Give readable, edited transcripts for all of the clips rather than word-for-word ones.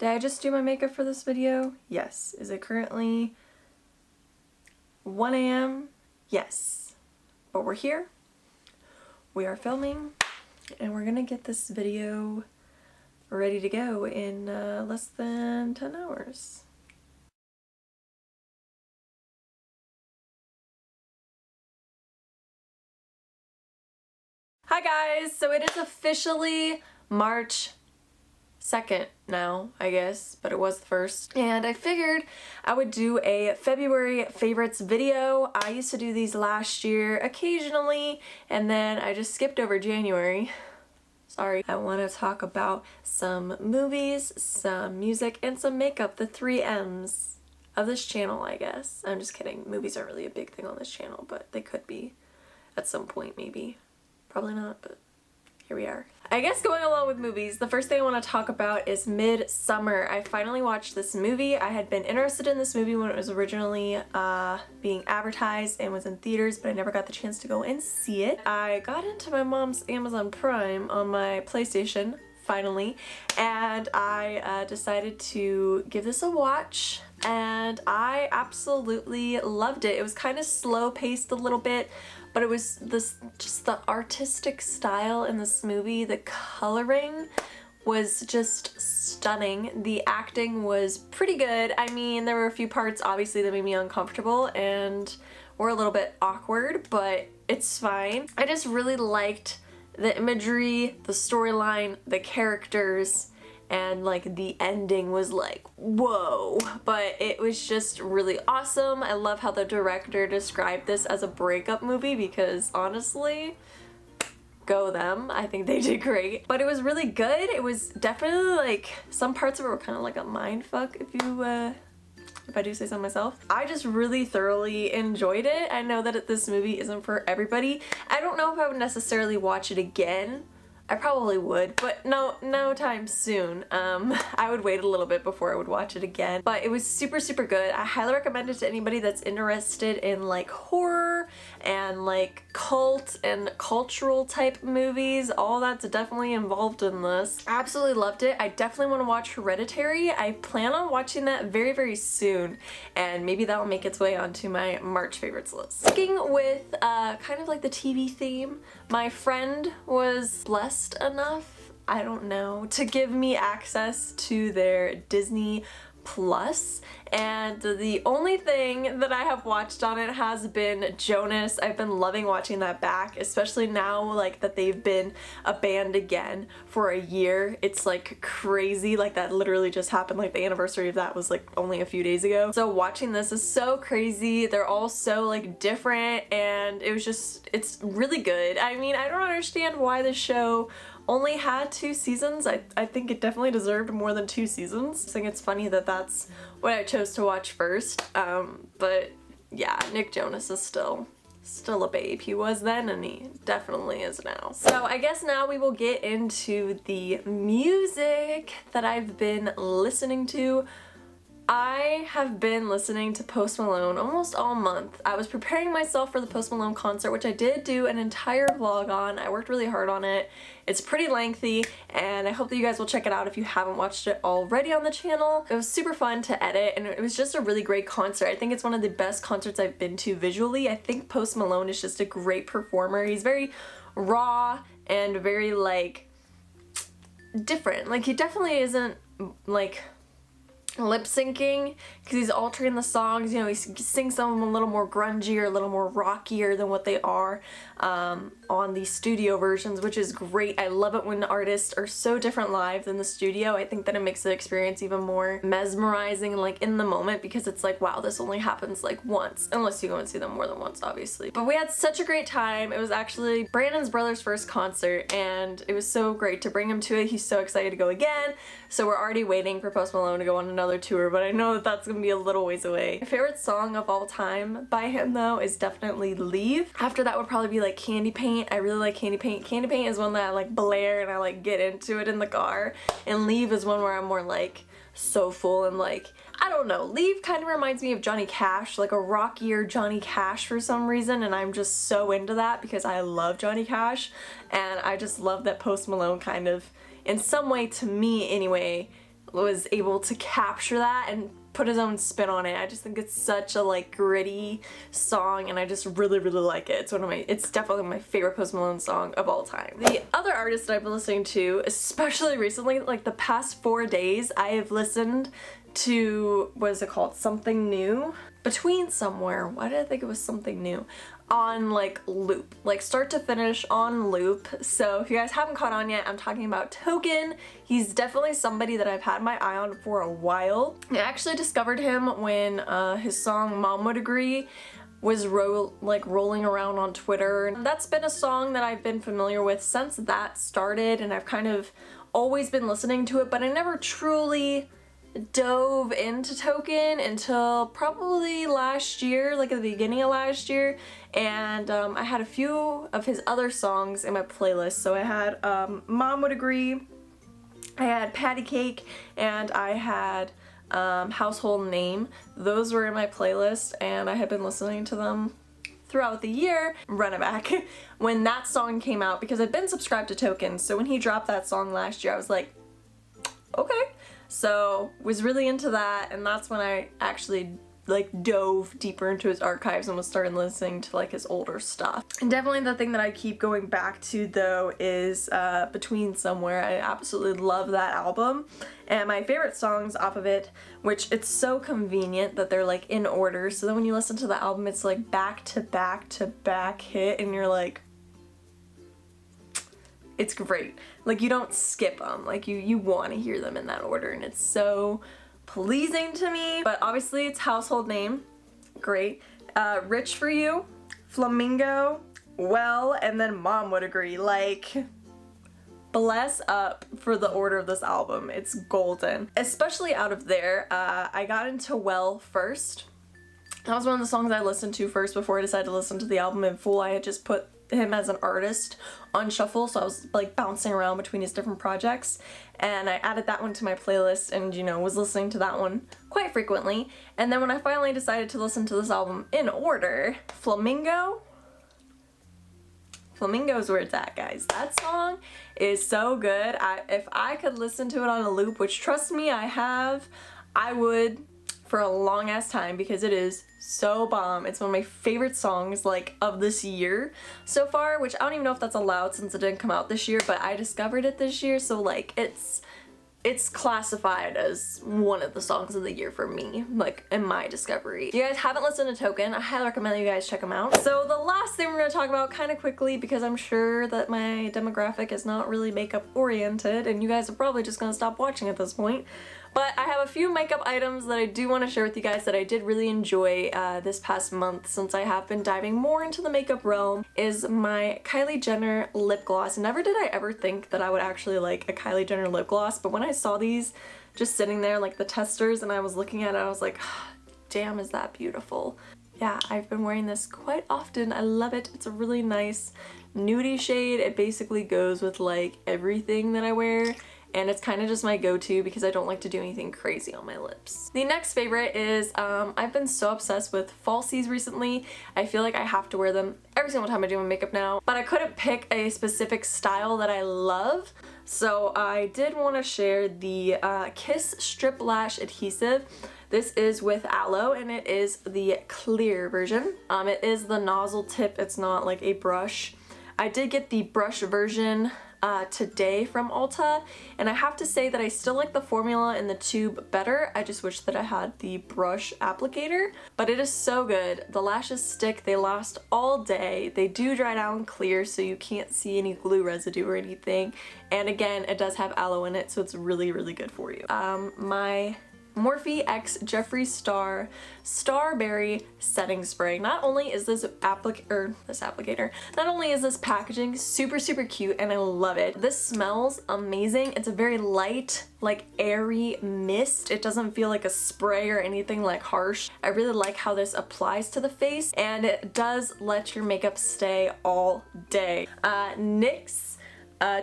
Did I just do my makeup for this video? Yes. Is it currently 1 a.m.? Yes. But we're here. We are filming. And we're gonna get this video ready to go in less than 10 hours. Hi guys! So it is officially March 2nd now, I guess, but it was the 1st. And I figured I would do a February favorites video. I used to do these last year occasionally, and then I just skipped over January. Sorry. I want to talk about some movies, some music, and some makeup, the 3 M's of this channel, I guess. I'm just kidding. Movies aren't really a big thing on this channel, but they could be at some point, maybe. Probably not, but here we are. I guess going along with movies, the first thing I want to talk about is Midsummer. I finally watched this movie. I had been interested in this movie when it was originally being advertised and was in theaters, but I never got the chance to go and see it. I got into my mom's Amazon Prime on my PlayStation, finally, and I decided to give this a watch, and I absolutely loved it. It was kind of slow-paced a little bit, but it was just the artistic style in this movie, the coloring was just stunning. The acting was pretty good. I mean, there were a few parts obviously that made me uncomfortable and were a little bit awkward, but it's fine. I just really liked the imagery, the storyline, the characters, and like the ending was like, whoa, but it was just really awesome. I love how the director described this as a breakup movie because honestly, go them. I think they did great. But it was really good. It was definitely like, some parts of it were kind of like a mind fuck if I do say so myself. I just really thoroughly enjoyed it. I know that this movie isn't for everybody. I don't know if I would necessarily watch it again. I probably would, but no time soon. I would wait a little bit before I would watch it again, but it was super good. I highly recommend it to anybody that's interested in like horror and like cult and cultural type movies. All that's definitely involved in this. Absolutely loved it. I definitely want to watch Hereditary. I plan on watching that very soon, and maybe that'll make its way onto my March favorites list. Sticking with kind of like the TV theme, my friend was blessed enough, I don't know, to give me access to their Disney Plus, and the only thing that I have watched on it has been Jonas. I've been loving watching that back, especially now like that they've been a band again for a year. It's like crazy, like that literally just happened, like the anniversary of that was like only a few days ago. So watching this is so crazy. They're all so like different, and it was just, it's really good. I mean, I don't understand why the show only had 2 seasons. I think it definitely deserved more than 2 seasons. I think it's funny that that's what I chose to watch first. But yeah, Nick Jonas is still a babe. He was then and he definitely is now. So I guess now we will get into the music that I've been listening to. I have been listening to Post Malone almost all month. I was preparing myself for the Post Malone concert, which I did do an entire vlog on. I worked really hard on it. It's pretty lengthy, and I hope that you guys will check it out if you haven't watched it already on the channel. It was super fun to edit, and it was just a really great concert. I think it's one of the best concerts I've been to visually. I think Post Malone is just a great performer. He's very raw and very, like, different. Like, he definitely isn't, like, lip syncing because he's altering the songs. You know, he sings some of them a little more grungy or a little more rockier than what they are on the studio versions, which is great. I love it when artists are so different live than the studio. I think that it makes the experience even more mesmerizing and like in the moment, because it's like, wow, this only happens like once, unless you go and see them more than once, obviously. But we had such a great time. It was actually Brandon's brother's first concert, and it was so great to bring him to it. He's so excited to go again. So we're already waiting for Post Malone to go on another tour, but I know that that's gonna be a little ways away. My favorite song of all time by him though is definitely Leave. After that would probably be like Candy Paint. I really like Candy Paint. Candy Paint is one that I like blare and I like get into it in the car, and Leave is one where I'm more like so full and like, I don't know, Leave kind of reminds me of Johnny Cash, like a rockier Johnny Cash for some reason, and I'm just so into that because I love Johnny Cash, and I just love that Post Malone kind of, in some way to me anyway, was able to capture that and put his own spin on it. I just think it's such a like gritty song, and I just really like it. It's definitely my favorite Post Malone song of all time. The other artist that I've been listening to, especially recently, like the past 4 days, I have listened to, what is it called? Something New? Between Somewhere. Why did I think it was Something New? On like loop, like start to finish on loop. So if you guys haven't caught on yet, I'm talking about Token. He's definitely somebody that I've had my eye on for a while. I actually discovered him when his song Mom Would Agree was rolling around on Twitter. And that's been a song that I've been familiar with since that started, and I've kind of always been listening to it, but I never truly dove into Token until probably last year, like at the beginning of last year. And I had a few of his other songs in my playlist. So I had Mom Would Agree, I had Patty Cake, and I had Household Name. Those were in my playlist, and I had been listening to them throughout the year. Run it back when that song came out, because I've been subscribed to Token. So when he dropped that song last year, I was like, okay. So was really into that, and that's when I actually like dove deeper into his archives and was starting listening to like his older stuff. And definitely the thing that I keep going back to though is Between Somewhere. I absolutely love that album, and my favorite songs off of it, which it's so convenient that they're like in order, so then when you listen to the album it's like back to back to back hit, and you're like, it's great. Like you don't skip them, like you want to hear them in that order, and it's so pleasing to me. But obviously it's Household Name, great. Rich for You, Flamingo, Well, and then Mom Would Agree. Like, bless up for the order of this album. It's golden. Especially out of there, I got into Well first. That was one of the songs I listened to first before I decided to listen to the album in full. I had just put him as an artist on shuffle, so I was like bouncing around between his different projects, and I added that one to my playlist and, you know, was listening to that one quite frequently. And then when I finally decided to listen to this album in order, Flamingo's where it's at, guys. That song is so good. If I could listen to it on a loop, which trust me I have, I would for a long ass time, because it is so bomb. It's one of my favorite songs like of this year so far, which I don't even know if that's allowed since it didn't come out this year, but I discovered it this year, so like it's classified as one of the songs of the year for me, like in my discovery. If you guys haven't listened to Token, I highly recommend that you guys check them out. So the last thing we're going to talk about kind of quickly, because I'm sure that my demographic is not really makeup oriented and you guys are probably just going to stop watching at this point. But I have a few makeup items that I do want to share with you guys that I did really enjoy this past month, since I have been diving more into the makeup realm, is my Kylie Jenner lip gloss. Never did I ever think that I would actually like a Kylie Jenner lip gloss, but when I saw these just sitting there, like the testers, and I was looking at it, I was like, damn, is that beautiful. Yeah, I've been wearing this quite often. I love it. It's a really nice nudie shade. It basically goes with like everything that I wear, and it's kind of just my go-to because I don't like to do anything crazy on my lips. The next favorite is, I've been so obsessed with falsies recently. I feel like I have to wear them every single time I do my makeup now, but I couldn't pick a specific style that I love, so I did want to share the Kiss Strip Lash Adhesive. This is with aloe, and it is the clear version. It is the nozzle tip, it's not like a brush. I did get the brush version today from Ulta, and I have to say that I still like the formula in the tube better. I just wish that I had the brush applicator, but it is so good. The lashes stick, they last all day, they do dry down clear so you can't see any glue residue or anything, and again it does have aloe in it, so it's really good for you. My Morphe X Jeffree Star Starberry Setting Spray. Not only is this applicator, not only is this packaging super cute and I love it, this smells amazing. It's a very light, like airy mist. It doesn't feel like a spray or anything like harsh. I really like how this applies to the face, and it does let your makeup stay all day. NYX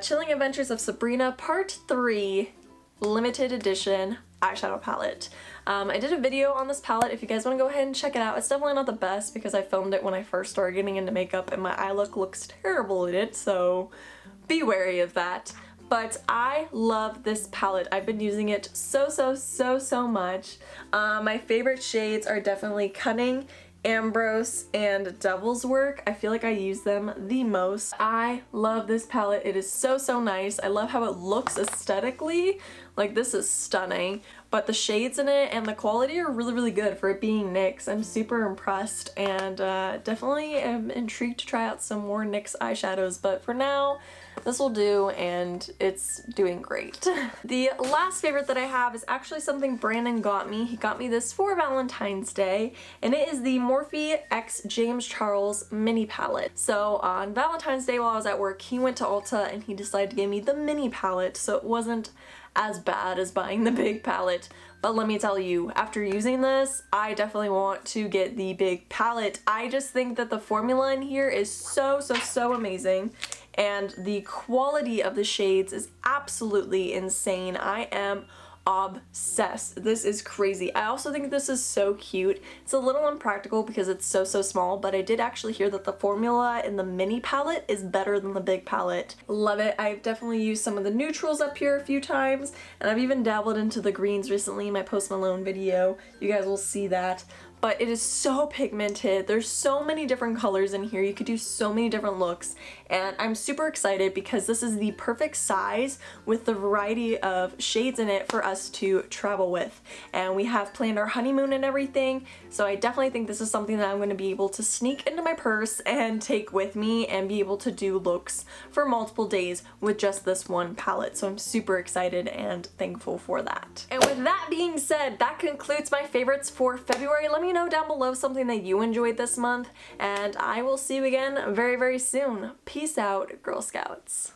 Chilling Adventures of Sabrina Part 3 limited edition eyeshadow palette. I did a video on this palette if you guys want to go ahead and check it out. It's definitely not the best because I filmed it when I first started getting into makeup and my eye look looks terrible in it, so be wary of that. but I love this palette. I've been using it so much. My favorite shades are definitely Cunning, Ambrose, and Devil's Work. I feel like I use them the most. I love this palette. It is so nice. I love how it looks aesthetically. Like, this is stunning, but the shades in it and the quality are really good for it being NYX. I'm super impressed, and definitely am intrigued to try out some more NYX eyeshadows, but for now, this will do, and it's doing great. The last favorite that I have is actually something Brandon got me. He got me this for Valentine's Day, and it is the Morphe X James Charles mini palette. So on Valentine's Day while I was at work, he went to Ulta and he decided to give me the mini palette, so it wasn't as bad as buying the big palette. But let me tell you, after using this, I definitely want to get the big palette. I just think that the formula in here is so amazing, and the quality of the shades is absolutely insane. I am obsessed. This is crazy. I also think this is so cute. It's a little impractical because it's so small, but I did actually hear that the formula in the mini palette is better than the big palette. Love it. I've definitely used some of the neutrals up here a few times, and I've even dabbled into the greens recently in my Post Malone video. You guys will see that. But it is so pigmented. There's so many different colors in here. You could do so many different looks, and I'm super excited because this is the perfect size with the variety of shades in it for us to travel with. And we have planned our honeymoon and everything, so I definitely think this is something that I'm going to be able to sneak into my purse and take with me and be able to do looks for multiple days with just this one palette. So I'm super excited and thankful for that. And with that being said, that concludes my favorites for February. Let me know down below something that you enjoyed this month, and I will see you again very soon. Peace out, Girl Scouts.